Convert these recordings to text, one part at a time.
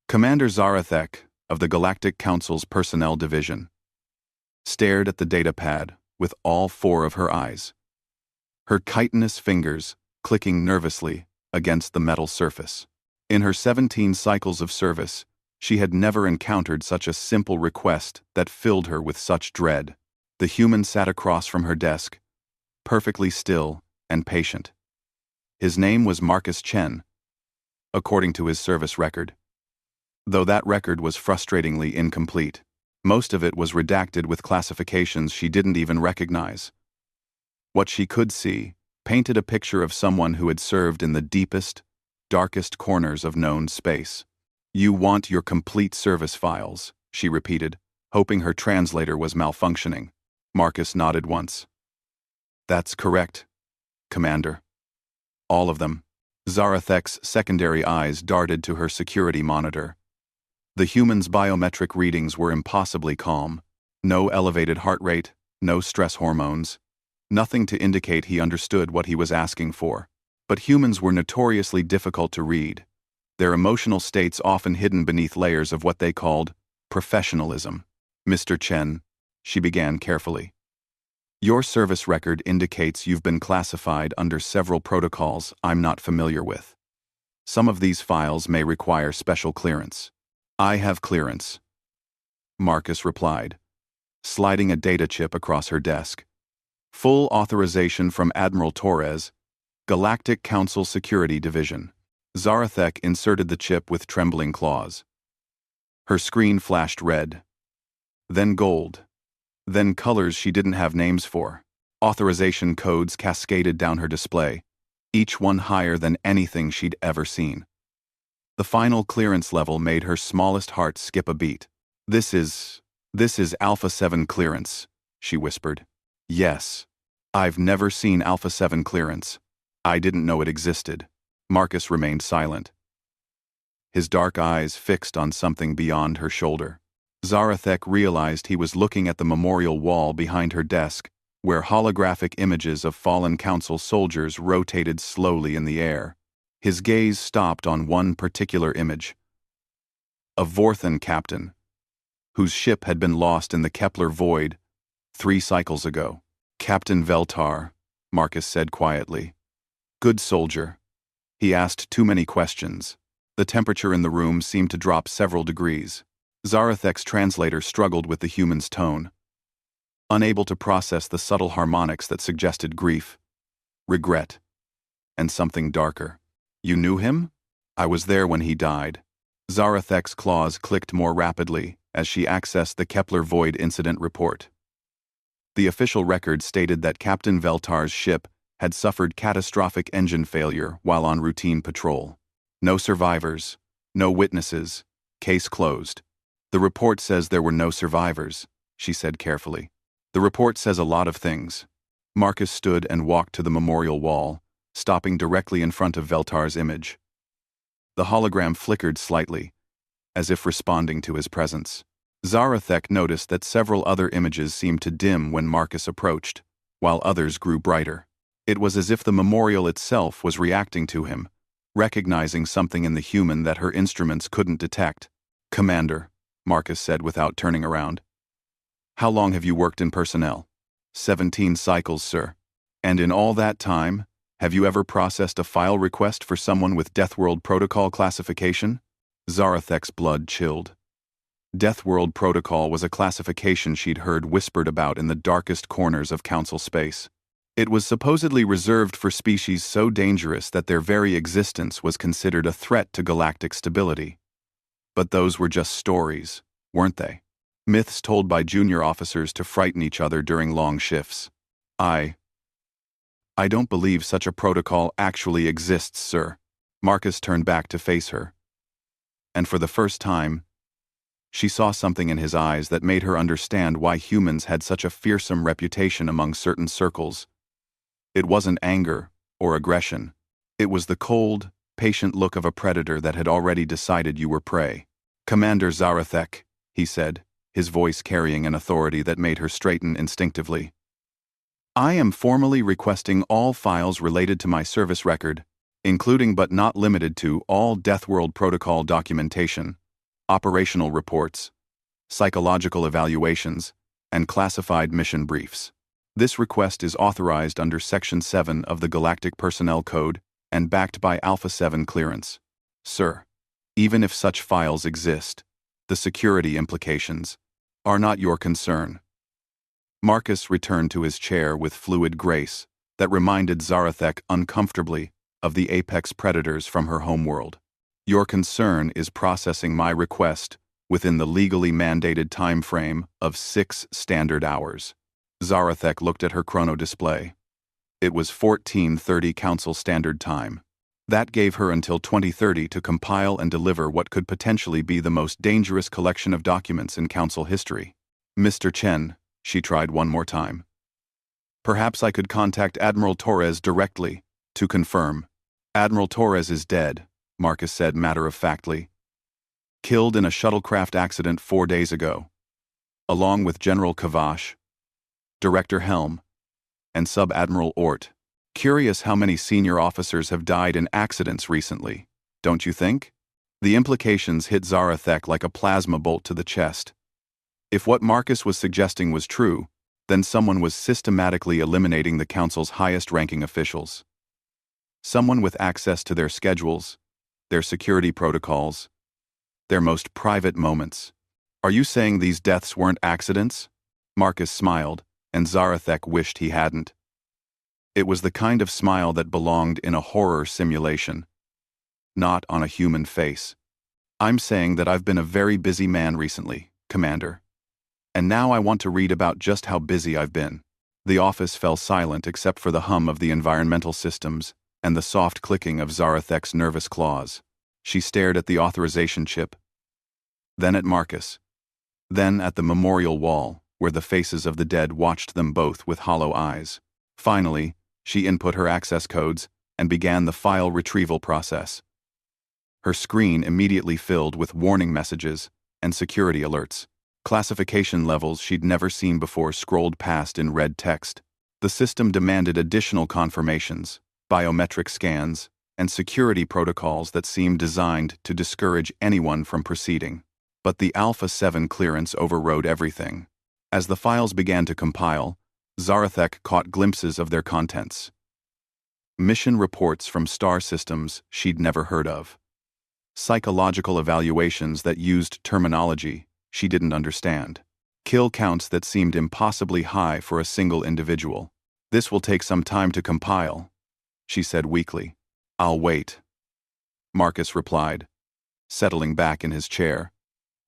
Commander Zarathek, of the Galactic Council's Personnel Division, stared at the data pad with all four of her eyes, her chitinous fingers clicking nervously against the metal surface. In her 17 cycles of service, she had never encountered such a simple request that filled her with such dread. The human sat across from her desk, perfectly still and patient. His name was Marcus Chen, according to his service record. Though that record was frustratingly incomplete, most of it was redacted with classifications she didn't even recognize. What she could see painted a picture of someone who had served in the deepest, darkest corners of known space. "You want your complete service files," she repeated, hoping her translator was malfunctioning. Marcus nodded once. "That's correct, Commander. All of them." Zarathek's secondary eyes darted to her security monitor. The human's biometric readings were impossibly calm. No elevated heart rate, no stress hormones, nothing to indicate he understood what he was asking for. But humans were notoriously difficult to read, their emotional states often hidden beneath layers of what they called professionalism. "Mr. Chen," she began carefully, "your service record indicates you've been classified under several protocols I'm not familiar with. Some of these files may require special clearance." "I have clearance," Marcus replied, sliding a data chip across her desk. "Full authorization from Admiral Torres, Galactic Council Security Division." Zarathek inserted the chip with trembling claws. Her screen flashed red, then gold, then colors she didn't have names for. Authorization codes cascaded down her display, each one higher than anything she'd ever seen. The final clearance level made her smallest heart skip a beat. This is Alpha 7 clearance," she whispered. "Yes. I've never seen Alpha 7 clearance. I didn't know it existed." Marcus remained silent, his dark eyes fixed on something beyond her shoulder. Zarathek realized he was looking at the memorial wall behind her desk, where holographic images of fallen council soldiers rotated slowly in the air. His gaze stopped on one particular image. A Vorthan captain, whose ship had been lost in the Kepler void 3 cycles ago. "Captain Veltar," Marcus said quietly. "Good soldier." He asked too many questions. The temperature in the room seemed to drop several degrees. Zarathek's translator struggled with the human's tone, unable to process the subtle harmonics that suggested grief, regret, and something darker. "You knew him?" "I was there when he died." Zarathek's claws clicked more rapidly as she accessed the Kepler Void incident report. The official record stated that Captain Veltar's ship had suffered catastrophic engine failure while on routine patrol. "No survivors, no witnesses, case closed." "The report says there were no survivors," she said carefully. "The report says a lot of things." Marcus stood and walked to the memorial wall, stopping directly in front of Veltar's image. The hologram flickered slightly, as if responding to his presence. Zarathek noticed that several other images seemed to dim when Marcus approached, while others grew brighter. It was as if the memorial itself was reacting to him, recognizing something in the human that her instruments couldn't detect. "Commander," Marcus said without turning around. "How long have you worked in personnel?" 17 cycles, sir." "And in all that time, have you ever processed a file request for someone with Deathworld protocol classification?" Zarathek's blood chilled. Deathworld protocol was a classification she'd heard whispered about in the darkest corners of Council space. It was supposedly reserved for species so dangerous that their very existence was considered a threat to galactic stability. But those were just stories, weren't they? Myths told by junior officers to frighten each other during long shifts. I don't believe such a protocol actually exists, sir." Marcus turned back to face her. And for the first time, she saw something in his eyes that made her understand why humans had such a fearsome reputation among certain circles. It wasn't anger or aggression. It was the cold, patient look of a predator that had already decided you were prey. "Commander Zarathek," he said, his voice carrying an authority that made her straighten instinctively. "I am formally requesting all files related to my service record, including but not limited to all Deathworld protocol documentation, operational reports, psychological evaluations, and classified mission briefs. This request is authorized under Section 7 of the Galactic Personnel Code and backed by Alpha 7 clearance. Sir, even if such files exist, the security implications are not your concern. Marcus returned to his chair with fluid grace that reminded Zarathek uncomfortably of the apex predators from her homeworld. Your concern is processing my request within the legally mandated time frame of 6 standard hours. Zarathek looked at her chrono display. It was 14:30 Council Standard Time. That gave her until 2030 to compile and deliver what could potentially be the most dangerous collection of documents in Council history. Mr. Chen, she tried one more time. Perhaps I could contact Admiral Torres directly to confirm. Admiral Torres is dead, Marcus said matter-of-factly. Killed in a shuttlecraft accident 4 days ago, along with General Kavash, Director Helm, and Sub-Admiral Ort. Curious how many senior officers have died in accidents recently, don't you think? The implications hit Zarathek like a plasma bolt to the chest. If what Marcus was suggesting was true, then someone was systematically eliminating the Council's highest-ranking officials. Someone with access to their schedules, their security protocols, their most private moments. Are you saying these deaths weren't accidents? Marcus smiled, and Zarathek wished he hadn't. It was the kind of smile that belonged in a horror simulation, not on a human face. I'm saying that I've been a very busy man recently, Commander. And now I want to read about just how busy I've been. The office fell silent except for the hum of the environmental systems and the soft clicking of Zarathek's nervous claws. She stared at the authorization chip, then at Marcus, then at the memorial wall, where the faces of the dead watched them both with hollow eyes. Finally, she input her access codes and began the file retrieval process. Her screen immediately filled with warning messages and security alerts. Classification levels she'd never seen before scrolled past in red text. The system demanded additional confirmations, biometric scans, and security protocols that seemed designed to discourage anyone from proceeding. But the Alpha 7 clearance overrode everything. As the files began to compile, Zarathek caught glimpses of their contents. Mission reports from star systems she'd never heard of. Psychological evaluations that used terminology she didn't understand. Kill counts that seemed impossibly high for a single individual. This will take some time to compile, she said weakly. I'll wait, Marcus replied, settling back in his chair.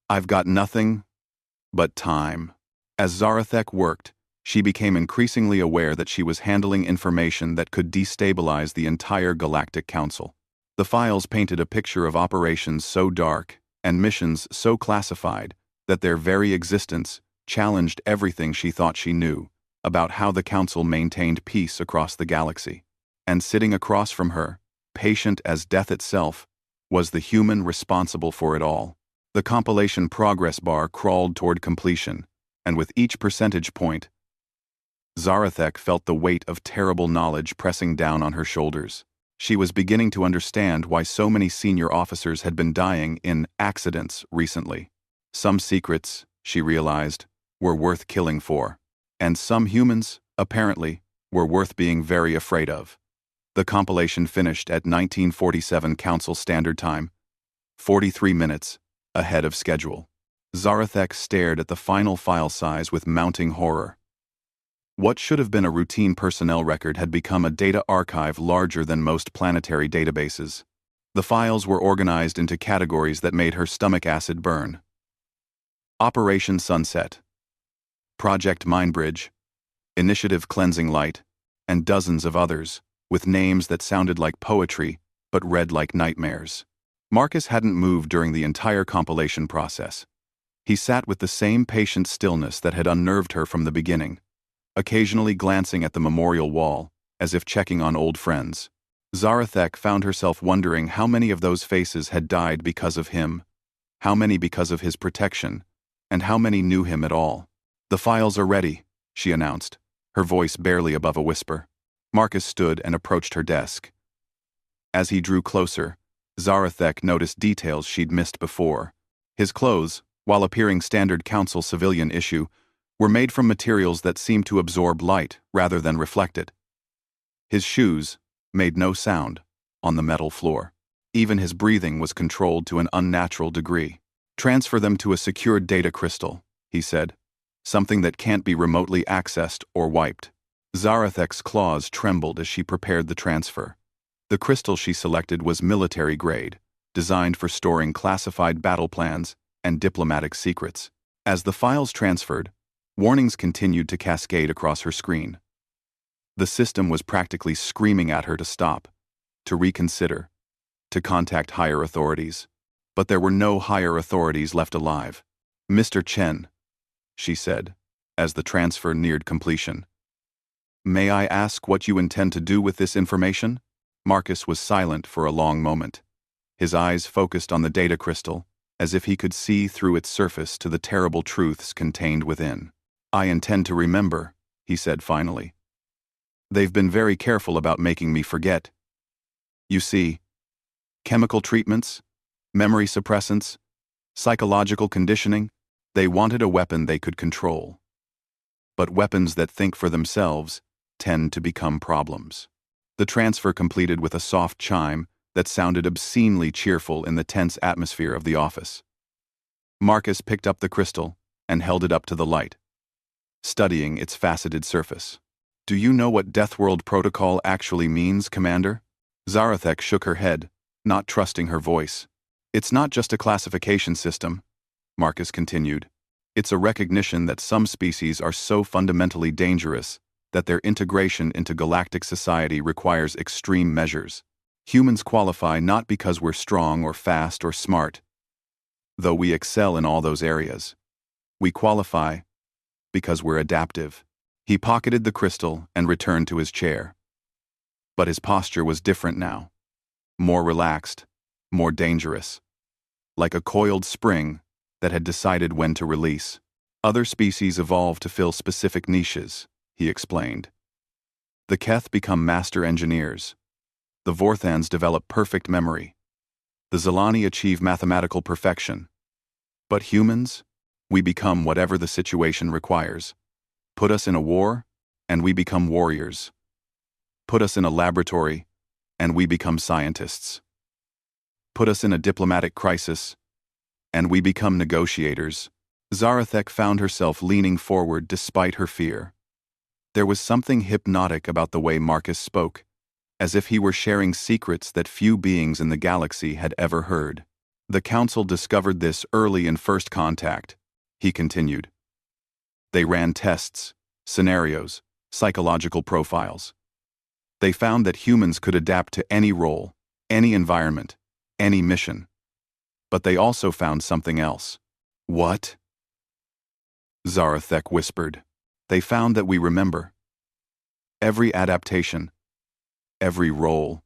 I've got nothing but time. As Zarathek worked, she became increasingly aware that she was handling information that could destabilize the entire Galactic Council. The files painted a picture of operations so dark and missions so classified that their very existence challenged everything she thought she knew about how the Council maintained peace across the galaxy. And sitting across from her, patient as death itself, was the human responsible for it all. The compilation progress bar crawled toward completion, and with each percentage point, Zarathek felt the weight of terrible knowledge pressing down on her shoulders. She was beginning to understand why so many senior officers had been dying in accidents recently. Some secrets, she realized, were worth killing for, and some humans, apparently, were worth being very afraid of. The compilation finished at 1947 Council Standard Time, 43 minutes ahead of schedule. Zarathek stared at the final file size with mounting horror. What should have been a routine personnel record had become a data archive larger than most planetary databases. The files were organized into categories that made her stomach acid burn. Operation Sunset, Project Mindbridge, Initiative Cleansing Light, and dozens of others, with names that sounded like poetry but read like nightmares. Marcus hadn't moved during the entire compilation process. He sat with the same patient stillness that had unnerved her from the beginning, occasionally glancing at the memorial wall, as if checking on old friends. Zarathek found herself wondering how many of those faces had died because of him, how many because of his protection, and how many knew him at all. The files are ready, she announced, her voice barely above a whisper. Marcus stood and approached her desk. As he drew closer, Zarathek noticed details she'd missed before. His clothes, while appearing standard council civilian issue, were made from materials that seemed to absorb light rather than reflect it. His shoes made no sound on the metal floor. Even his breathing was controlled to an unnatural degree. "Transfer them to a secured data crystal," he said. "Something that can't be remotely accessed or wiped." Zarathek's claws trembled as she prepared the transfer. The crystal she selected was military grade, designed for storing classified battle plans and diplomatic secrets. As the files transferred, warnings continued to cascade across her screen. The system was practically screaming at her to stop, to reconsider, to contact higher authorities. But there were no higher authorities left alive. "Mr. Chen," she said, as the transfer neared completion. "May I ask what you intend to do with this information?" Marcus was silent for a long moment. His eyes focused on the data crystal, as if he could see through its surface to the terrible truths contained within. "I intend to remember," he said finally. "They've been very careful about making me forget. You see, chemical treatments, memory suppressants, psychological conditioning, they wanted a weapon they could control. But weapons that think for themselves tend to become problems." The transfer completed with a soft chime that sounded obscenely cheerful in the tense atmosphere of the office. Marcus picked up the crystal and held it up to the light, studying its faceted surface. "Do you know what Deathworld protocol actually means, Commander?" Zarathek shook her head, not trusting her voice. "It's not just a classification system," Marcus continued. "It's a recognition that some species are so fundamentally dangerous that their integration into galactic society requires extreme measures. Humans qualify not because we're strong or fast or smart, though we excel in all those areas. We qualify because we're adaptive." He pocketed the crystal and returned to his chair. But his posture was different now. More relaxed, more dangerous. Like a coiled spring that had decided when to release. "Other species evolve to fill specific niches," he explained. "The Keth become master engineers. The Vorthans develop perfect memory. The Zilani achieve mathematical perfection. But humans, we become whatever the situation requires. Put us in a war, and we become warriors. Put us in a laboratory, and we become scientists. Put us in a diplomatic crisis, and we become negotiators." Zarathek found herself leaning forward despite her fear. There was something hypnotic about the way Marcus spoke, as if he were sharing secrets that few beings in the galaxy had ever heard. "The Council discovered this early in First Contact," he continued. "They ran tests, scenarios, psychological profiles. They found that humans could adapt to any role, any environment, any mission. But they also found something else." "What?" Zarathek whispered. "They found that we remember. Every adaptation, every role,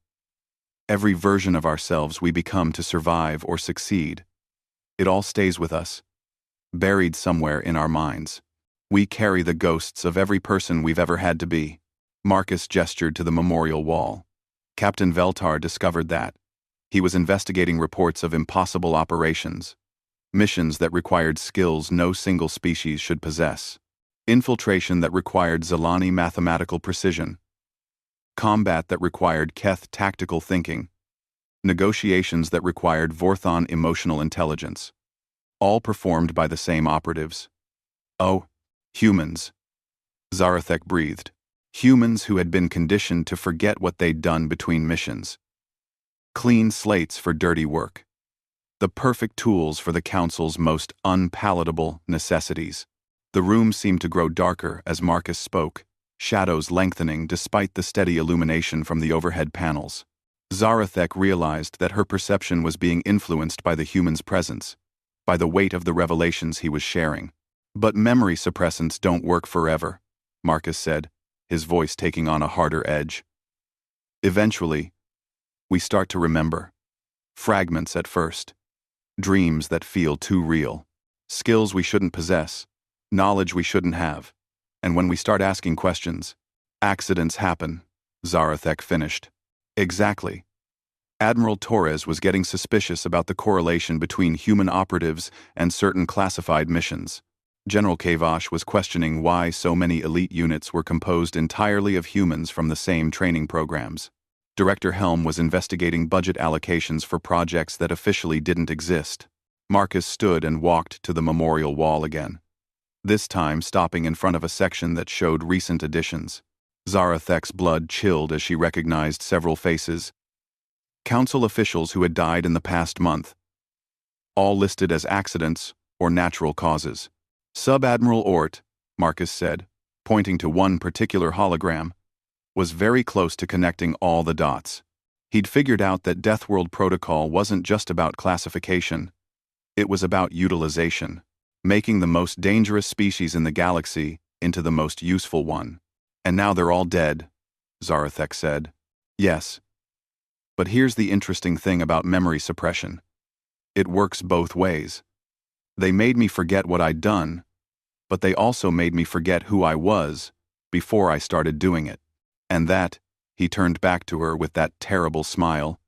every version of ourselves we become to survive or succeed. It all stays with us, buried somewhere in our minds. We carry the ghosts of every person we've ever had to be." Marcus gestured to the memorial wall. "Captain Veltar discovered that. He was investigating reports of impossible operations, missions that required skills no single species should possess, infiltration that required Zilani mathematical precision, combat that required Keth tactical thinking, negotiations that required Vorthon emotional intelligence, all performed by the same operatives. Oh, humans," Zarathek breathed. Humans who had been conditioned to forget what they'd done between missions. Clean slates for dirty work. The perfect tools for the Council's most unpalatable necessities. The room seemed to grow darker as Marcus spoke, shadows lengthening despite the steady illumination from the overhead panels. Zarathek realized that her perception was being influenced by the human's presence, by the weight of the revelations he was sharing. "But memory suppressants don't work forever," Marcus said, his voice taking on a harder edge. "Eventually, we start to remember. Fragments at first. Dreams that feel too real. Skills we shouldn't possess. Knowledge we shouldn't have. And when we start asking questions, accidents happen," Zarathek finished. "Exactly. Admiral Torres was getting suspicious about the correlation between human operatives and certain classified missions. General Kavash was questioning why so many elite units were composed entirely of humans from the same training programs. Director Helm was investigating budget allocations for projects that officially didn't exist. Marcus stood and walked to the memorial wall again, this time stopping in front of a section that showed recent additions. Zarathek's blood chilled as she recognized several faces. Council officials who had died in the past month, all listed as accidents or natural causes. Sub-Admiral Ort, Marcus said, pointing to one particular hologram, was very close to connecting all the dots. He'd figured out that Deathworld protocol wasn't just about classification, it was about utilization, making the most dangerous species in the galaxy into the most useful one. And now they're all dead, Zarathek said. Yes. But here's the interesting thing about memory suppression. It works both ways. They made me forget what I'd done, but they also made me forget who I was before I started doing it. And that, he turned back to her with that terrible smile,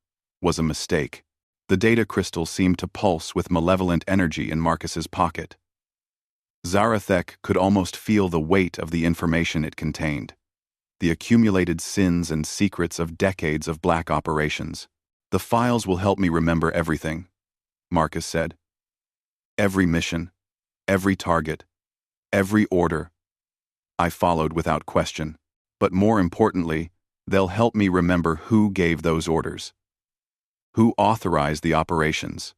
was a mistake. The data crystal seemed to pulse with malevolent energy in Marcus's pocket. Zarathek could almost feel the weight of the information it contained, the accumulated sins and secrets of decades of black operations. The files will help me remember everything, Marcus said. Every mission, every target, every order. I followed without question. But more importantly, they'll help me remember who gave those orders, who authorized the operations,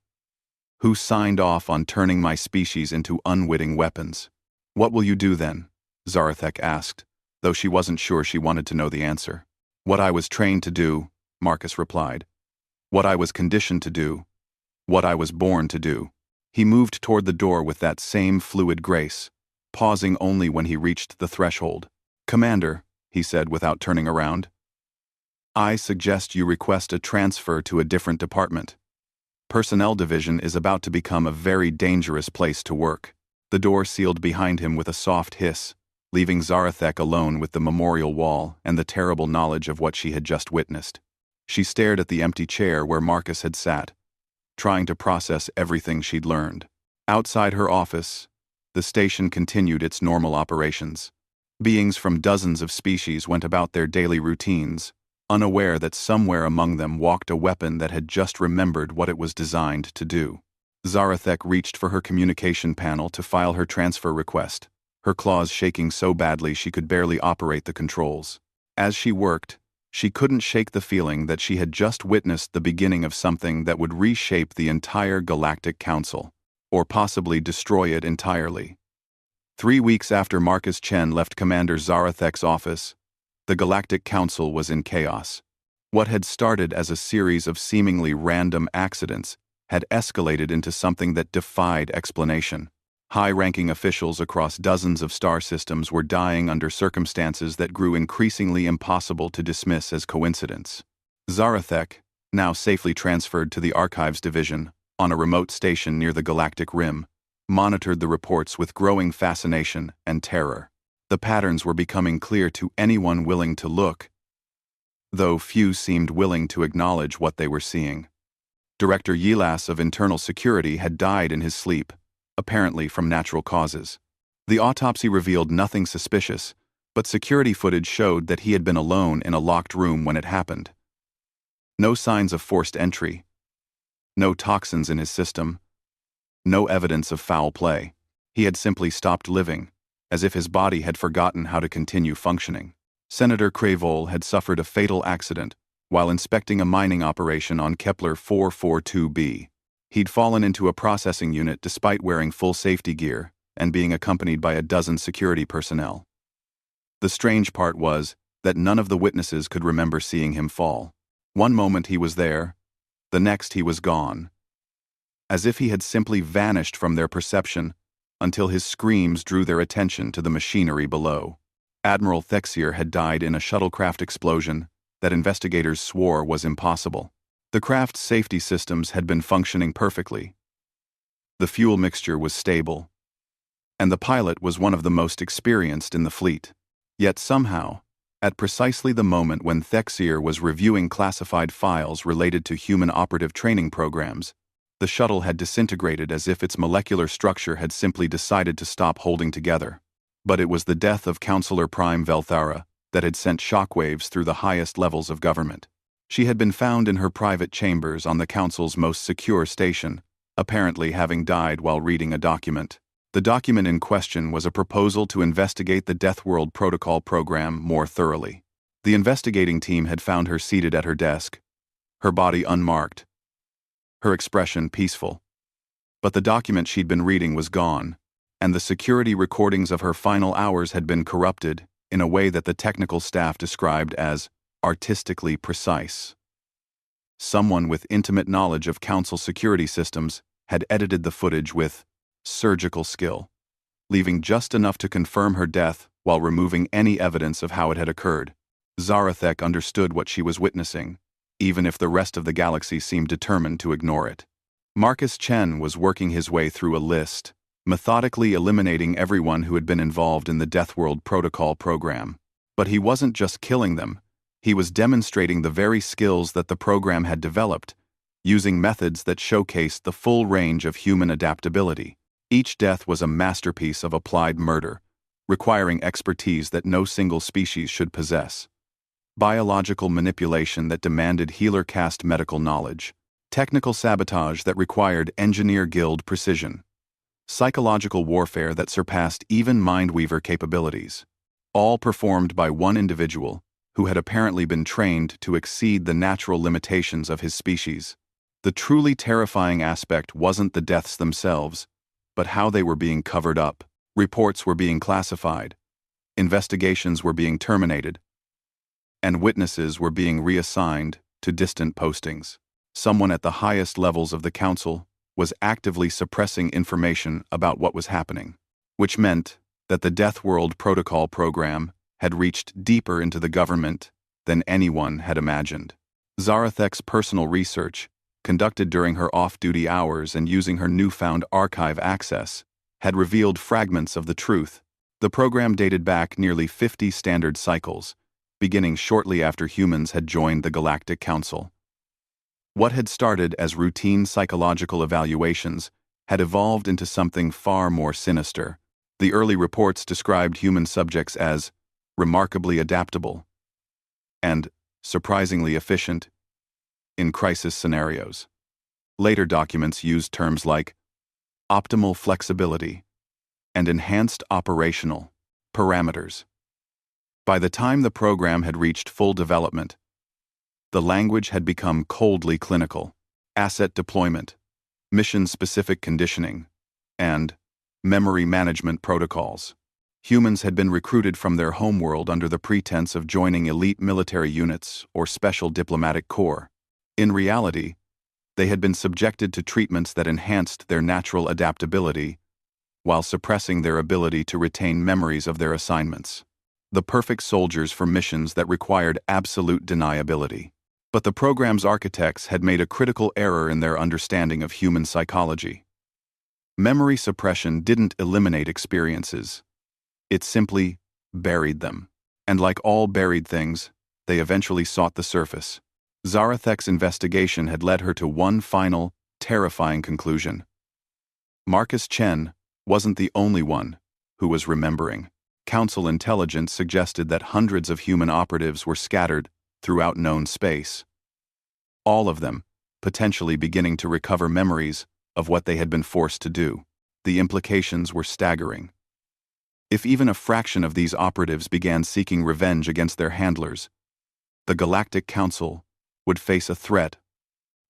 who signed off on turning my species into unwitting weapons. What will you do then? Zarathek asked, though she wasn't sure she wanted to know the answer. What I was trained to do, Marcus replied. What I was conditioned to do. What I was born to do. He moved toward the door with that same fluid grace, pausing only when he reached the threshold. Commander, he said without turning around, I suggest you request a transfer to a different department. Personnel division is about to become a very dangerous place to work. The door sealed behind him with a soft hiss, leaving Zarathek alone with the memorial wall and the terrible knowledge of what she had just witnessed. She stared at the empty chair where Marcus had sat, trying to process everything she'd learned. Outside her office, the station continued its normal operations. Beings from dozens of species went about their daily routines, unaware that somewhere among them walked a weapon that had just remembered what it was designed to do. Zarathek reached for her communication panel to file her transfer request, her claws shaking so badly she could barely operate the controls. As she worked, she couldn't shake the feeling that she had just witnessed the beginning of something that would reshape the entire Galactic Council, or possibly destroy it entirely. 3 weeks after Marcus Chen left Commander Zarathek's office, the Galactic Council was in chaos. What had started as a series of seemingly random accidents had escalated into something that defied explanation. High-ranking officials across dozens of star systems were dying under circumstances that grew increasingly impossible to dismiss as coincidence. Zarathek, now safely transferred to the Archives Division, on a remote station near the Galactic Rim, monitored the reports with growing fascination and terror. The patterns were becoming clear to anyone willing to look, though few seemed willing to acknowledge what they were seeing. Director Yilas of Internal Security had died in his sleep, apparently from natural causes. The autopsy revealed nothing suspicious, but security footage showed that he had been alone in a locked room when it happened. No signs of forced entry, no toxins in his system, no evidence of foul play. He had simply stopped living, as if his body had forgotten how to continue functioning. Senator Crevol had suffered a fatal accident while inspecting a mining operation on Kepler 442b. He'd fallen into a processing unit despite wearing full safety gear and being accompanied by a dozen security personnel. The strange part was that none of the witnesses could remember seeing him fall. One moment he was there, the next he was gone, as if he had simply vanished from their perception until his screams drew their attention to the machinery below. Admiral Thexier had died in a shuttlecraft explosion that investigators swore was impossible. The craft's safety systems had been functioning perfectly. The fuel mixture was stable, and the pilot was one of the most experienced in the fleet. Yet somehow, At precisely the moment when Thexir was reviewing classified files related to human operative training programs, the shuttle had disintegrated as if its molecular structure had simply decided to stop holding together. But it was the death of Counselor Prime Velthara that had sent shockwaves through the highest levels of government. She had been found in her private chambers on the Council's most secure station, apparently having died while reading a document. The document in question was a proposal to investigate the Deathworld Protocol program more thoroughly. The investigating team had found her seated at her desk, her body unmarked, her expression peaceful. But the document she'd been reading was gone, and the security recordings of her final hours had been corrupted in a way that the technical staff described as artistically precise. Someone with intimate knowledge of Council security systems had edited the footage with surgical skill, leaving just enough to confirm her death while removing any evidence of how it had occurred. Zarathek understood what she was witnessing, even if the rest of the galaxy seemed determined to ignore it. Marcus Chen was working his way through a list, methodically eliminating everyone who had been involved in the Deathworld Protocol program. But he wasn't just killing them, he was demonstrating the very skills that the program had developed, using methods that showcased the full range of human adaptability. Each death was a masterpiece of applied murder, requiring expertise that no single species should possess. Biological manipulation that demanded healer caste medical knowledge, technical sabotage that required engineer guild precision, psychological warfare that surpassed even Mindweaver capabilities, all performed by one individual who had apparently been trained to exceed the natural limitations of his species. The truly terrifying aspect wasn't the deaths themselves, but how they were being covered up. Reports were being classified, investigations were being terminated, and witnesses were being reassigned to distant postings. Someone at the highest levels of the Council was actively suppressing information about what was happening, which meant that the Deathworld Protocol program had reached deeper into the government than anyone had imagined. Zarathek's personal research, conducted during her off-duty hours and using her newfound archive access, had revealed fragments of the truth. The program dated back nearly 50 standard cycles, beginning shortly after humans had joined the Galactic Council. What had started as routine psychological evaluations had evolved into something far more sinister. The early reports described human subjects as remarkably adaptable and surprisingly efficient in crisis scenarios. Later documents used terms like optimal flexibility and enhanced operational parameters. By the time the program had reached full development, the language had become coldly clinical. Asset deployment, mission-specific conditioning, and memory management protocols. Humans had been recruited from their homeworld under the pretense of joining elite military units or special diplomatic corps. In reality, they had been subjected to treatments that enhanced their natural adaptability while suppressing their ability to retain memories of their assignments. The perfect soldiers for missions that required absolute deniability. But the program's architects had made a critical error in their understanding of human psychology. Memory suppression didn't eliminate experiences. It simply buried them. And like all buried things, they eventually sought the surface. Zarathek's investigation had led her to one final, terrifying conclusion. Marcus Chen wasn't the only one who was remembering. Council intelligence suggested that hundreds of human operatives were scattered throughout known space. All of them potentially beginning to recover memories of what they had been forced to do. The implications were staggering. If even a fraction of these operatives began seeking revenge against their handlers, the Galactic Council would face a threat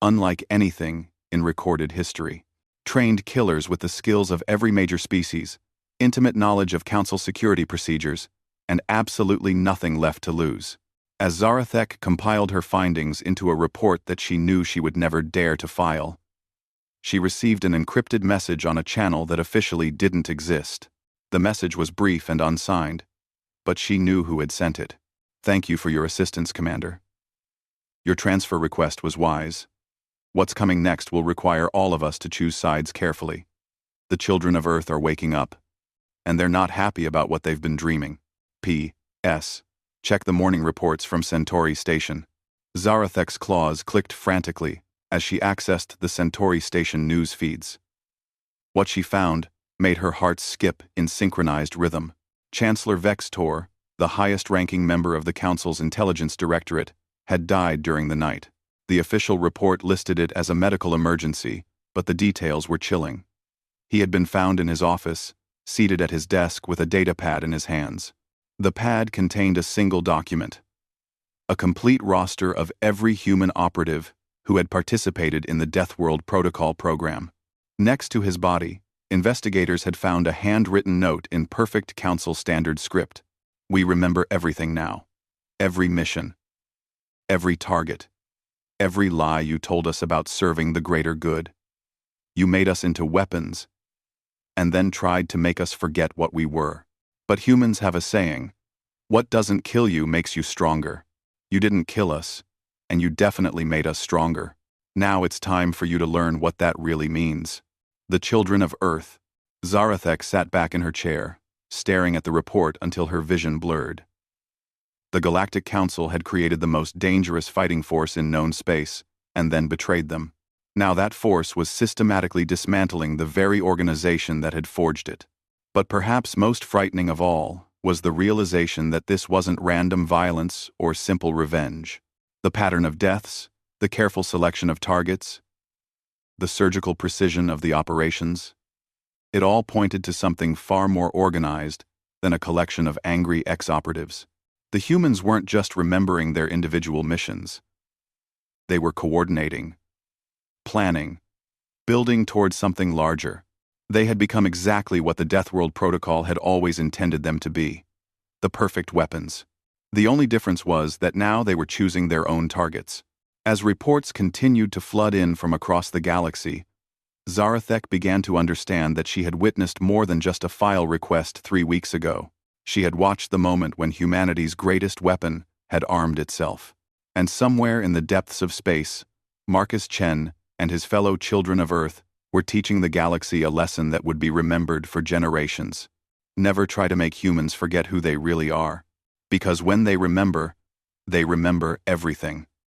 unlike anything in recorded history. Trained killers with the skills of every major species, intimate knowledge of Council security procedures, and absolutely nothing left to lose. As Zarathek compiled her findings into a report that she knew she would never dare to file, she received an encrypted message on a channel that officially didn't exist. The message was brief and unsigned, but she knew who had sent it. "Thank you for your assistance, Commander. Your transfer request was wise. What's coming next will require all of us to choose sides carefully. The children of Earth are waking up, and they're not happy about what they've been dreaming. P.S. Check the morning reports from Centauri Station. Zarathek's claws clicked frantically as she accessed the Centauri Station news feeds. What she found made her heart skip in synchronized rhythm. Chancellor Vextor, the highest-ranking member of the Council's Intelligence Directorate, had died during the night. The official report listed it as a medical emergency, but the details were chilling. He had been found in his office, seated at his desk with a datapad in his hands. The pad contained a single document: a complete roster of every human operative who had participated in the Deathworld protocol program. Next to his body, investigators had found a handwritten note in perfect Council standard script. "We remember everything now. Every mission. Every target. Every lie you told us about serving the greater good. You made us into weapons, and then tried to make us forget what we were. But humans have a saying: what doesn't kill you makes you stronger. You didn't kill us, and you definitely made us stronger. Now it's time for you to learn what that really means." The children of Earth. Zarathek sat back in her chair, staring at the report until her vision blurred. The Galactic Council had created the most dangerous fighting force in known space, and then betrayed them. Now that force was systematically dismantling the very organization that had forged it. But perhaps most frightening of all was the realization that this wasn't random violence or simple revenge. The pattern of deaths, the careful selection of targets, the surgical precision of the operations, it all pointed to something far more organized than a collection of angry ex-operatives. The humans weren't just remembering their individual missions. They were coordinating, planning, building towards something larger. They had become exactly what the Deathworld Protocol had always intended them to be: the perfect weapons. The only difference was that now they were choosing their own targets. As reports continued to flood in from across the galaxy, Zarathek began to understand that she had witnessed more than just a file request 3 weeks ago. She had watched the moment when humanity's greatest weapon had armed itself. And somewhere in the depths of space, Marcus Chen and his fellow children of Earth were teaching the galaxy a lesson that would be remembered for generations. Never try to make humans forget who they really are. Because when they remember everything.